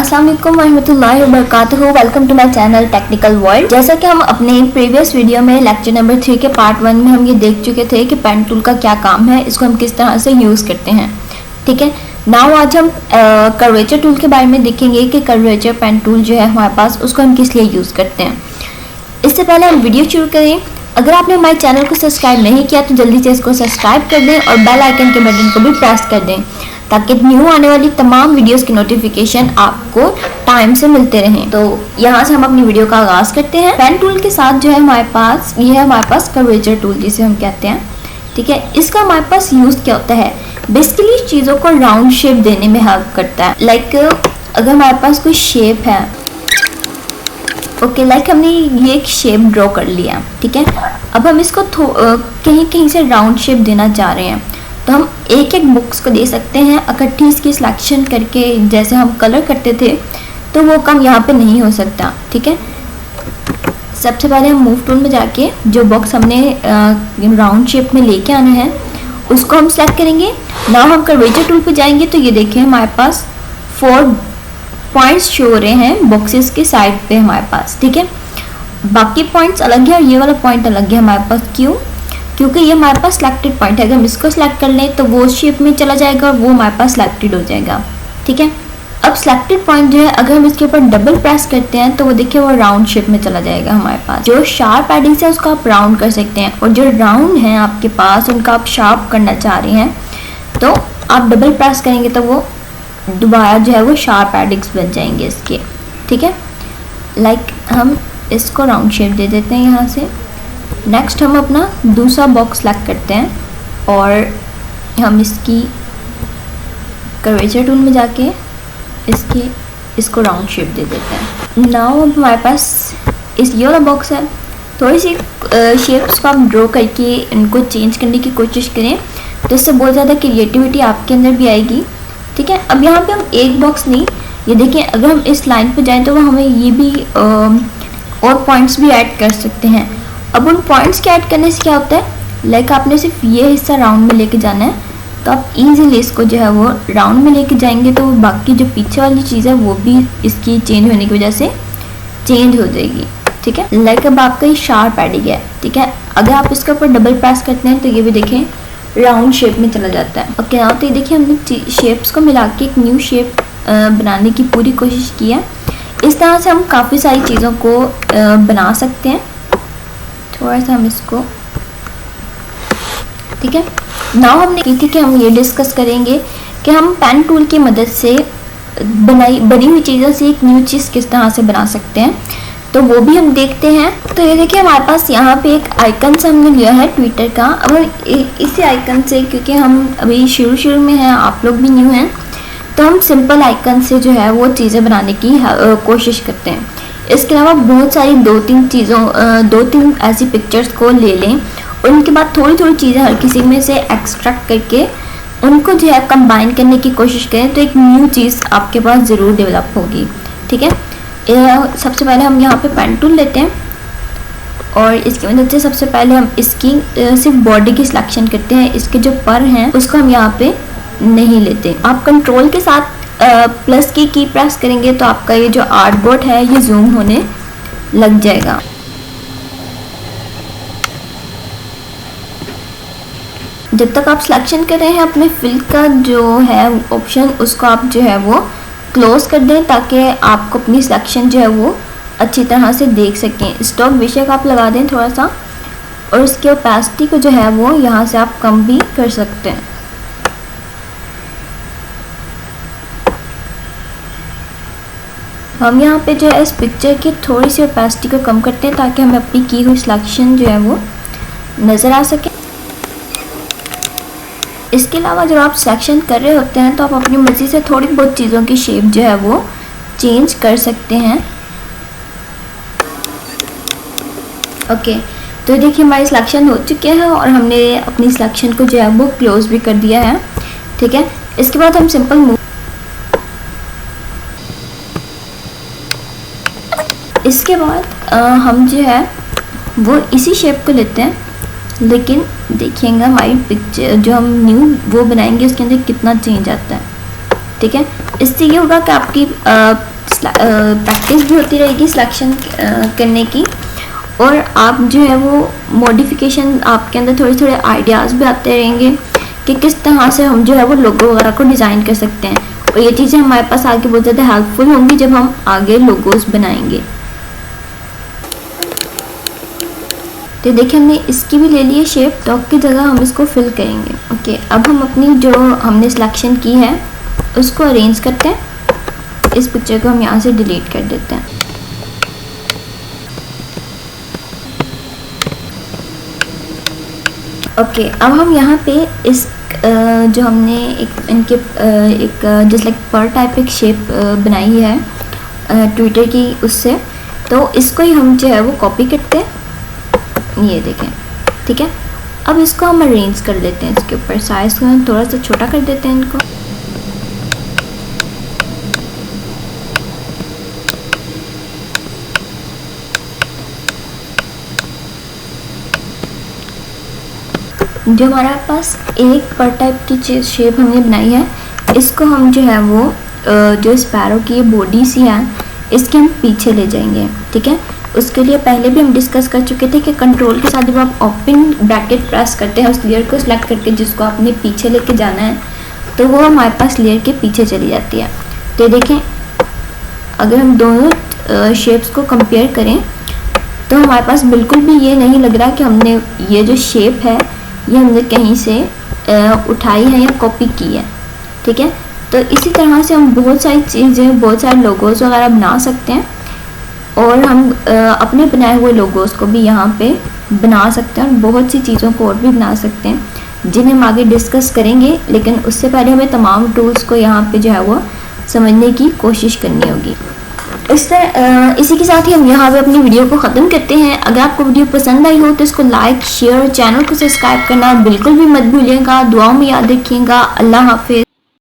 अस्सलाम वालेकुम रहमतुल्लाहि व बरकातहू। Welcome to my channel technical world. जैसा कि हम अपने प्रीवियस वीडियो में लेक्चर नंबर 3 के पार्ट 1 में हम ये देख चुके थे कि पेन टूल का क्या काम है, इसको हम किस तरह से यूज़ करते हैं। ठीक है, नाउ आज हम कर्वेचर टूल के बारे में देखेंगे कि कर्वेचर पेन टूल जो है हमारे पास, उसको हम किस लिए यूज़ करते हैं। इससे पहले हम वीडियो शुरू करें, अगर आपने हमारे चैनल को सब्सक्राइब नहीं किया तो जल्दी से इसको सब्सक्राइब कर दें और बेल आइकन के बटन को भी प्रेस कर दें ताकि न्यू आने वाली तमाम वीडियोस की नोटिफिकेशन आपको टाइम से मिलते रहें। तो यहाँ से हम अपनी वीडियो का आगाज़ करते हैं। पेन टूल के साथ जो है हमारे पास, ये है हमारे पास कर्वेचर टूल जिसे हम कहते हैं। ठीक है, इसका हमारे पास यूज़ क्या होता है, बेसिकली चीज़ों को राउंड शेप देने में हेल्प करता है। लाइक अगर हमारे पास कोई शेप है, ओके, लाइक हमने ये एक शेप ड्रॉ कर लिया, ठीक है, अब हम इसको कहीं कहीं से राउंड शेप देना चाह रहे हैं तो हम एक एक बॉक्स को दे सकते हैं इकट्ठी इसकी सिलेक्शन करके, जैसे हम कलर करते थे, तो वो काम यहाँ पे नहीं हो सकता। ठीक है, सबसे पहले हम मूव टूल में जाके जो बॉक्स हमने राउंड शेप में लेके आना है उसको हम सेलेक्ट करेंगे। नाउ हम कर्वेचर टूल पे जाएंगे तो ये देखें हमारे पास 4 पॉइंट्स शो हो रहे हैं बॉक्सेस के साइड पे हमारे पास। ठीक है, बाकी पॉइंट्स अलग है और ये वाला पॉइंट अलग है हमारे पास। क्यों? क्योंकि ये हमारे पास सिलेक्टेड पॉइंट है, अगर हम इसको सिलेक्ट कर लें तो वो शेप में चला जाएगा और वो हमारे पास सिलेक्टेड हो जाएगा। ठीक है, अब सिलेक्टेड पॉइंट जो है अगर हम इसके ऊपर डबल प्रेस करते हैं तो वो देखिए वो राउंड शेप में चला जाएगा हमारे पास। जो शार्प एडिंग्स है उसको आप राउंड कर सकते हैं और जो राउंड है आपके पास उनका आप शार्प करना चाह रहे हैं तो आप डबल प्रेस करेंगे तो वो दोबारा जो है वो शार्प एडिंग्स बन जाएंगे इसके। ठीक है, लाइक हम इसको राउंड शेप दे देते हैं यहाँ से। नेक्स्ट हम अपना दूसरा बॉक्स सेलेक्ट करते हैं और हम इसकी कर्वेचर टूल में जाके इसको राउंड शेप दे देते हैं। नाउ अब हमारे पास ये वाला बॉक्स है, थोड़ी सी शेप्स को आप ड्रॉ करके इनको चेंज करने की कोशिश करें तो इससे बहुत ज़्यादा क्रिएटिविटी आपके अंदर भी आएगी। ठीक है, अब यहाँ पे हम एक बॉक्स नहीं, ये देखिए अगर हम इस लाइन पे जाएं तो हमें ये भी और पॉइंट्स भी ऐड कर सकते हैं। अब उन पॉइंट्स के ऐड करने से क्या होता है, लाइक आपने सिर्फ ये हिस्सा राउंड में लेके जाना है तो आप इजीली इसको जो है वो राउंड में लेके जाएंगे तो बाकी जो पीछे वाली चीज़ है वो भी इसकी चेंज होने की वजह से चेंज हो जाएगी। ठीक है, लाइक अब आपका ये शार्प एडिंग है। ठीक है, अगर आप इसके ऊपर डबल प्रेस करते हैं तो ये भी देखें राउंड शेप में चला जाता है। ओके, नाउ तो ये देखिए हमने शेप्स को मिला के एक न्यू शेप बनाने की पूरी कोशिश की है। इस तरह से हम काफ़ी सारी चीज़ों को बना सकते हैं। थोड़ा सा हम इसको, ठीक है, नाउ हमने की थी कि हम ये डिस्कस करेंगे कि हम पेन टूल की मदद से बनी हुई चीज़ों से एक न्यू चीज़ किस तरह से बना सकते हैं, तो वो भी हम देखते हैं। तो ये देखिए हमारे पास यहाँ पे एक आइकन से हमने लिया है ट्विटर का। अब इसी आइकन से, क्योंकि हम अभी शुरू में हैं, आप लोग भी न्यू हैं, तो हम सिंपल आइकन से जो है वो चीज़ें बनाने की कोशिश करते हैं। इसके अलावा बहुत सारी 2-3 ऐसी पिक्चर्स को ले लें और उनके बाद थोड़ी थोड़ी चीज़ें हर किसी में से एक्सट्रैक्ट करके उनको जो है कंबाइन करने की कोशिश करें तो एक न्यू चीज़ आपके पास ज़रूर डेवलप होगी। ठीक है, सबसे पहले हम यहाँ पे पेन टूल लेते हैं और इसकी मदद से सबसे पहले हम इसकी सिर्फ बॉडी की सिलेक्शन करते हैं, इसके जो पर हैं उसको हम यहाँ पे नहीं लेते। आप कंट्रोल के साथ प्लस की प्रेस करेंगे तो आपका ये जो आर्टबोर्ड है ये जूम होने लग जाएगा। जब तक आप सिलेक्शन कर रहे हैं अपने फिल का जो है ऑप्शन, उसको आप जो है वो क्लोज कर दें ताकि आपको अपनी सिलेक्शन जो है वो अच्छी तरह से देख सकें। स्टॉक बेशक आप लगा दें थोड़ा सा और उसके ओपेसिटी को जो है वो यहाँ से आप कम भी कर सकते हैं। हम यहाँ पे जो है इस पिक्चर की थोड़ी सी ओपेसिटी को कम करते हैं ताकि हमें अपनी की हुई सिलेक्शन जो है वो नज़र आ सके। इसके अलावा जब आप सिलेक्शन कर रहे होते हैं तो आप अपनी मर्ज़ी से थोड़ी बहुत चीज़ों की शेप जो है वो चेंज कर सकते हैं। ओके, तो देखिए हमारी सिलेक्शन हो चुके हैं और हमने अपनी सिलेक्शन को जो है वो क्लोज भी कर दिया है। ठीक है, इसके बाद हम सिंपल मूव, इसके बाद हम जो है वो इसी शेप को लेते हैं, लेकिन देखिएगा हमारी पिक्चर जो हम न्यू वो बनाएंगे उसके अंदर कितना चेंज आता है। ठीक है, इससे ये होगा कि आपकी प्रैक्टिस भी होती रहेगी सिलेक्शन करने की, और आप जो है वो मॉडिफिकेशन, आपके अंदर थोड़े थोड़े आइडियाज़ भी आते रहेंगे कि किस तरह से हम जो है वो लोगो वगैरह को डिज़ाइन कर सकते हैं। और ये चीज़ें हमारे पास आगे बहुत ज़्यादा हेल्पफुल होंगी जब हम आगे लोगोस बनाएंगे। तो देखिए हमने इसकी भी ले ली है शेप, डॉग की जगह हम इसको फिल करेंगे। ओके, अब हम अपनी जो हमने सिलेक्शन की है उसको अरेंज करते हैं। इस पिक्चर को हम यहाँ से डिलीट कर देते हैं। ओके, अब हम यहाँ पे इस जो हमने एक जस्ट लाइक पर टाइप एक शेप बनाई है ट्विटर की, उससे तो इसको ही हम जो है वो कॉपी करते हैं। ये देखें, ठीक है। अब इसको हम अरेंज कर देते हैं, इसके ऊपर साइज को हम थोड़ा सा छोटा कर देते हैं इनको। जो हमारे पास एक पर टाइप की शेप हमने बनाई है, इसको हम जो है वो जो स्पैरो की बॉडी सी है इसके हम पीछे ले जाएंगे, ठीक है। उसके लिए पहले भी हम डिस्कस कर चुके थे कि कंट्रोल के साथ जब आप ओपन ब्रैकेट प्रेस करते हैं उस लेयर को सिलेक्ट करके जिसको आपने पीछे लेके जाना है, तो वो हमारे पास लेयर के पीछे चली जाती है। तो देखें, अगर हम दोनों शेप्स को कंपेयर करें तो हमारे पास बिल्कुल भी ये नहीं लग रहा कि हमने ये जो शेप है ये हमने कहीं से उठाई है या कॉपी की है, ठीक है। तो इसी तरह से हम बहुत सारी चीज़ें, बहुत सारे लोगोस वगैरह बना सकते हैं, और हम अपने बनाए हुए लोगोस को भी यहाँ पे बना सकते हैं, और बहुत सी चीज़ों को और भी बना सकते हैं जिन्हें हम आगे डिस्कस करेंगे। लेकिन उससे पहले हमें तमाम टूल्स को यहाँ पे जो है वो समझने की कोशिश करनी होगी। इसी के साथ ही हम यहाँ पे अपनी वीडियो को ख़त्म करते हैं। अगर आपको वीडियो पसंद आई हो तो इसको लाइक, शेयर, चैनल को सब्सक्राइब करना बिल्कुल भी मत भूलिएगा। दुआओं में याद रखिएगा। अल्लाह हाफिज़।